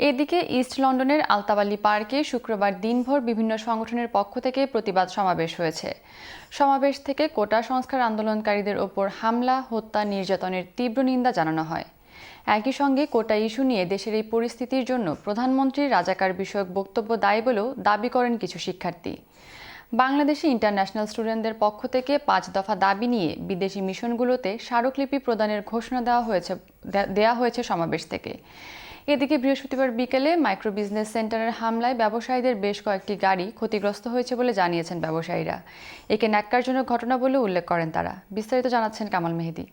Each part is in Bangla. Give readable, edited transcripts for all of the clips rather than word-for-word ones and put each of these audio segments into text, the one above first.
এদিকে ইস্ট লন্ডনের আলতাবালি পার্কে শুক্রবার দিনভর বিভিন্ন সংগঠনের পক্ষ থেকে প্রতিবাদ সমাবেশ হয়েছে। সমাবেশ থেকে কোটা সংস্কার আন্দোলনকারীদের ওপর হামলা, হত্যা, নির্যাতনের তীব্র নিন্দা জানানো হয়। একই সঙ্গে কোটা ইস্যু নিয়ে দেশের এই পরিস্থিতির জন্য প্রধানমন্ত্রীর রাজাকার বিষয়ক বক্তব্য দায়ী বলেও দাবি করেন কিছু শিক্ষার্থী। বাংলাদেশি ইন্টারন্যাশনাল স্টুডেন্টদের পক্ষ থেকে 5 দফা দাবি নিয়ে বিদেশি মিশনগুলোতে স্মারকলিপি প্রদানের ঘোষণা দেওয়া হয়েছে সমাবেশ থেকে। এদিকে বৃহস্পতিবার বিকেলে মাইক্রো বিজনেস সেন্টারের হামলায় ব্যবসায়ীদের বেশ কয়েকটি গাড়ি ক্ষতিগ্রস্ত হয়েছে বলে জানিয়েছেন ব্যবসায়ীরা। একে ন্যাক্কারজনক ঘটনা বলে উল্লেখ করেন তারা। বিস্তারিত জানাচ্ছেন কামাল মেহেদি।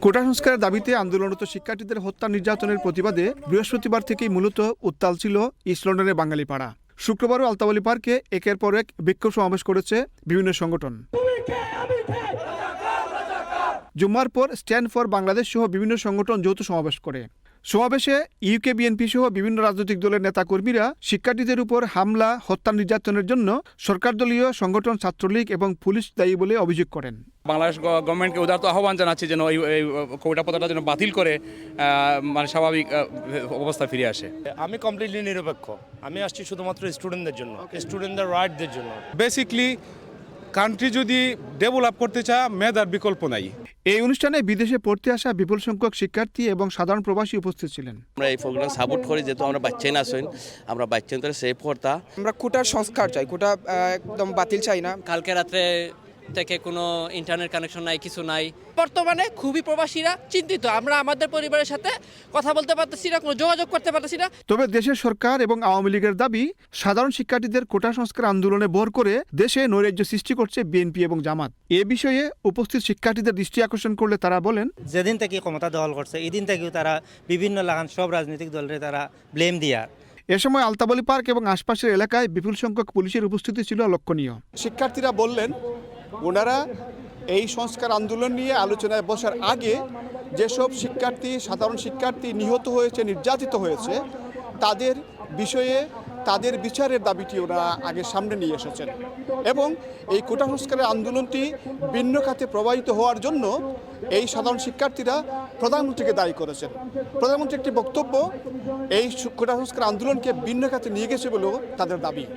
কোটা সংস্কারের দাবিতে আন্দোলনরত শিক্ষার্থীদের হত্যা নির্যাতনের প্রতিবাদে বৃহস্পতিবার থেকেই মূলত উত্তাল ছিল ইস্ট লন্ডনের বাঙালিপাড়া। শুক্রবারও আলতাবালি পার্কে একের পর এক বিক্ষোভ সমাবেশ করেছে বিভিন্ন সংগঠন। জুম্মার পর স্ট্যান্ড ফর বাংলাদেশ সহ বিভিন্ন সংগঠন যৌথ সমাবেশ করে। সমাবেশে ইউকে বিএনপি সহ বিভিন্ন রাজনৈতিক দলের নেতাকর্মীরা শিক্ষার্থীদের উপর হামলা, হত্যা নির্যাতনের জন্য সরকারদলীয় সংগঠন ছাত্রলীগ এবং পুলিশ দায়ী বলে অভিযোগ করেন। বাংলাদেশ গভর্নমেন্টকে উদারত আহ্বান জানাচ্ছি যেন এই কোটা পদ্ধতিটা যেন বাতিল করে মানে স্বাভাবিক অবস্থা ফিরে আসে। আমি কমপ্লিটলি নিরপেক্ষ। আমি আসছি শুধুমাত্র স্টুডেন্টদের জন্য, স্টুডেন্টদের রাইটদের জন্য। বেসিকলি কান্ট্রি যদি ডেভেলপ করতে চায় মেধার বিকল্প নাই। এই অনুষ্ঠানে বিদেশে পড়তে আসা বিপুল সংখ্যক শিক্ষার্থী এবং সাধারণ প্রবাসী উপস্থিত ছিলেন। আমরা এই প্রোগ্রাম সাপোর্ট করি, যেহেতু আমরা বাচ্চাই না আসেন, আমরা বাচ্চাদের সেফ করতা। আমরা কোটার সংস্কার চাই, কোটা একদম বাতিল চাই না। কালকে রাত্রে থেকে কোনো ইন্টারনেট কানেকশন নাই, কিছু নাই। বর্তমানে খুবই প্রবাসীরা চিন্তিত। আমরা আমাদের পরিবারের সাথে কথা বলতে পারতেছি না, কোনো যোগাযোগ করতে পারতেছি না। তবে দেশের সরকার এবং আওয়ামী লীগের দাবি, সাধারণ শিক্ষার্থীদের কোটা সংস্কার আন্দোলনে ভর করে দেশে নৈরাজ্য সৃষ্টি করছে বিএনপি এবং জামাত। এ বিষয়ে উপস্থিত শিক্ষার্থীদের দৃষ্টি আকর্ষণ করলে তারা বলেন, যেদিন থেকে ক্ষমতা দখল করছে এদিন থেকেও তারা বিভিন্ন লাগান সব রাজনৈতিক দলের তারা ব্লেম দিয়া। এ সময় আলতাবালি পার্ক এবং আশপাশের এলাকায় বিপুল সংখ্যক পুলিশের উপস্থিতি ছিল লক্ষণীয়। শিক্ষার্থীরা বললেন ওনারা এই সংস্কার আন্দোলন নিয়ে আলোচনায় বসার আগে যেসব শিক্ষার্থী, সাধারণ শিক্ষার্থী নিহত হয়েছে, নির্যাতিত হয়েছে, তাদের বিষয়ে তাদের বিচারের দাবিটি ওরা আগে সামনে নিয়ে এসেছেন এবং এই কোটা সংস্কারের আন্দোলনটি ভিন্ন খাতে প্রবাহিত হওয়ার জন্য এই সাধারণ শিক্ষার্থীরা প্রধানমন্ত্রীকে দায়ী করেছেন। প্রধানমন্ত্রীর একটি বক্তব্য এই কোটা সংস্কার আন্দোলনকে ভিন্ন খাতে নিয়ে গেছে বলেও তাদের দাবি।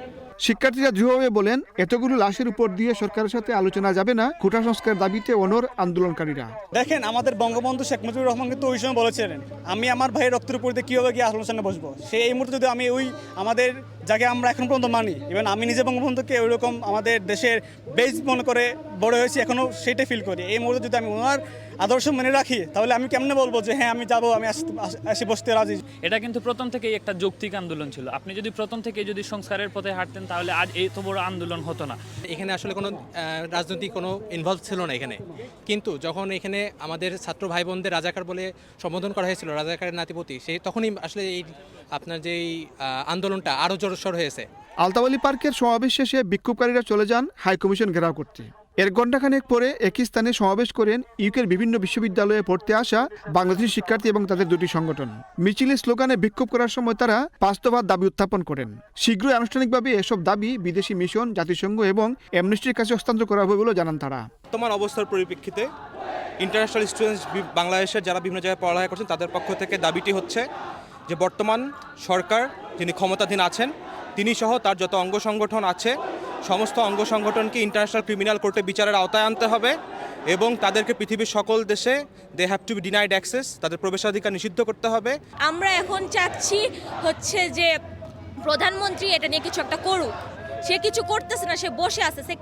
শিক্ষার্থীরা দৃঢ়ভাবে বলেন, এতগুলো লাশের উপর দিয়ে সরকারের সাথে আলোচনা যাবে না। কোটা সংস্কার দাবিতে অনড় আন্দোলনকারীরা। দেখেন, আমাদের বঙ্গবন্ধু শেখ মুজিবুর রহমান কিন্তু ওই সময় বলেছিলেন, আমি আমার ভাইয়ের রক্তের উপর দিয়ে কীভাবে গিয়ে আলোচনা বসবো। সেই এই মুহূর্তে যদি আমি ওই আমাদের যাকে আমরা এখন পর্যন্ত মানি, ইভেন আমি নিজে বঙ্গবন্ধুকে ওইরকম আমাদের দেশের বেস মনে করে বড় হয়েছি, এখনও সেটাই ফিল করি। এই মুহূর্তে যদি আমি ওনার আদর্শ মনে রাখি, তাহলে আমি কেমনে বলবো যে হ্যাঁ আমি যাবো, আমি আসি বসতে রাজি। এটা কিন্তু প্রথম থেকেই একটা যৌক্তিক আন্দোলন ছিল। আপনি যদি প্রথম থেকে যদি সংস্কারের পথে হাঁটতেন, তাহলে আজ এই তো বড় আন্দোলন হতো না। এখানে আসলে কোনো রাজনৈতিক কোনো ইনভলভ ছিল না এখানে। কিন্তু যখন এখানে আমাদের ছাত্র ভাই বোনদের রাজাকার বলে সম্বোধন করা হয়েছিল, রাজাকারের নাতিপতি, সেই তখনই আসলে এই আপনার যেই আন্দোলনটা আরও জোরসোর হয়েছে। আলতাবালি পার্কের সমাবেশ শেষে বিক্ষোভকারীরা চলে যান হাইকমিশন ঘেরাও করতে। এর ঘণ্টাখানেক পরে একই স্থানে সমাবেশ করেন ইউকের বিভিন্ন বিশ্ববিদ্যালয়ে পড়তে আসা বাংলাদেশি শিক্ষার্থী এবং তাদের দুটি সংগঠন। মিছিলের স্লোগানে বিক্ষোভ করার সময় তারা 5 দফার দাবি উত্থাপন করেন। শীঘ্রই আনুষ্ঠানিকভাবে এসব দাবি বিদেশি মিশন, জাতিসংঘ এবং অ্যামনেস্টির কাছে হস্তান্তর করা হবে বলে জানান তারা। বর্তমান অবস্থার পরিপ্রেক্ষিতে ইন্টারন্যাশনাল স্টুডেন্টস বাংলাদেশের যারা বিভিন্ন জায়গায় পড়ালেখা করছেন তাদের পক্ষ থেকে দাবিটি হচ্ছে যে বর্তমান সরকার যিনি ক্ষমতাধীন আছেন, তিনি সহ তার যত অঙ্গ সংগঠন আছে সমস্ত অঙ্গ সংগঠনকে ইন্টারন্যাশনাল ক্রিমিনাল কোর্টে বিচারের আওতায় আনতে হবে এবং তাদেরকে পৃথিবীর সকল দেশে they have to be denied access, তাদের প্রবেশাধিকার নিষিদ্ধ করতে হবে। আমরা এখন চাচ্ছি হচ্ছে যে প্রধানমন্ত্রী এটা নিয়ে কিছু একটা করুক। সে কিছু করতেছে না, সে বসে আছে, সে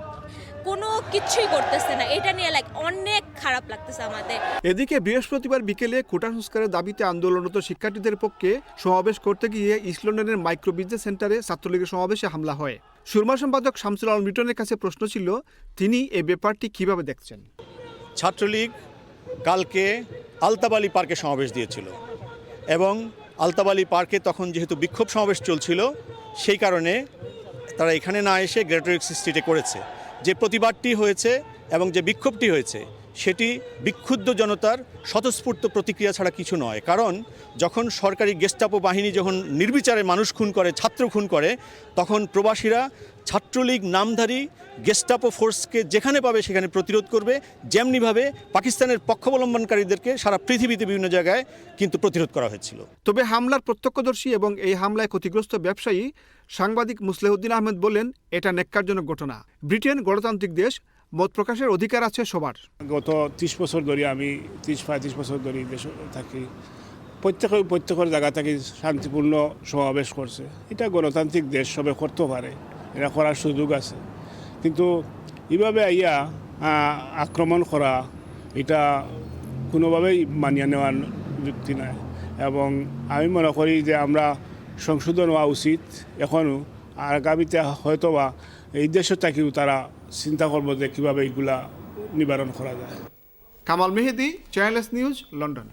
কোনো কিছুই করতেছে না। এটা নিয়ে অনেক খারাপ লাগতেছে আমাদের। এদিকে বৃহস্পতিবার বিকেলে কোটা সংস্কারের দাবিতে আন্দোলনরত শিক্ষার্থীদের পক্ষে সমাবেশ করতে গিয়ে ইস্ট লন্ডনের মাইক্রো বিজনেস সেন্টারে ছাত্রলীগের সমাবেশে হামলা হয়। সুরমা সম্পাদক শামসুল আলম লিটনের কাছে প্রশ্ন ছিল, তিনি এই ব্যাপারটি কিভাবে দেখছেন। ছাত্রলীগ কালকে আলতাবালি পার্কে সমাবেশ দিয়েছিল এবং আলতাবালি পার্কে তখন যেহেতু বিক্ষোভ সমাবেশ চলছিল, সেই কারণে তারা এখানে না এসে গ্রেটার এক্সিস স্ট্রিটে করেছে। যে প্রতিবাদটি হয়েছে এবং যে বিক্ষোভটি হয়েছে সেটি বিক্ষুব্ধ জনতার স্বতঃস্ফূর্ত প্রতিক্রিয়া ছাড়া কিছু নয়। কারণ যখন সরকারি গেস্টাপো বাহিনী যখন নির্বিচারে মানুষ খুন করে, ছাত্র খুন করে, তখন প্রবাসীরা ছাত্রলীগ নামধারী গেস্টাপো ফোর্সকে যেখানে পাবে সেখানে প্রতিরোধ করবে, যেমনিভাবে পাকিস্তানের পক্ষাবলম্বনকারীদেরকে সারা পৃথিবীতে বিভিন্ন জায়গায় কিন্তু প্রতিরোধ করা হয়েছিল। তবে হামলার প্রত্যক্ষদর্শী এবং এই হামলায় ক্ষতিগ্রস্ত ব্যবসায়ী সাংবাদিক মুসলেহুদ্দিন আহমেদ বললেন, এটা ন্যাক্কারজনক ঘটনা। ব্রিটেন গণতান্ত্রিক দেশ, মত প্রকাশের অধিকার আছে সবার। গত 30 বছর ধরে আমি 30-35 বছর ধরে দেশে থাকি, প্রত্যেকের জায়গা থেকে শান্তিপূর্ণ সমাবেশ করছে। এটা গণতান্ত্রিক দেশ, সবে করতে পারে, এটা করার সুযোগ আছে। কিন্তু এইভাবে আইয়া আক্রমণ করা এটা কোনোভাবেই মানিয়ে নেওয়ার যুক্তি নাই, এবং আমি মনে করি যে আমরা সংশোধন হওয়া উচিত এখনও। আর আগামীতে হয়তোবা এই দেশে থেকেও তারা চিন্তা করবো যে কীভাবে এইগুলা নিবারণ করা যায়। কামাল মেহেদি, চ্যানেল এস নিউজ, লন্ডন।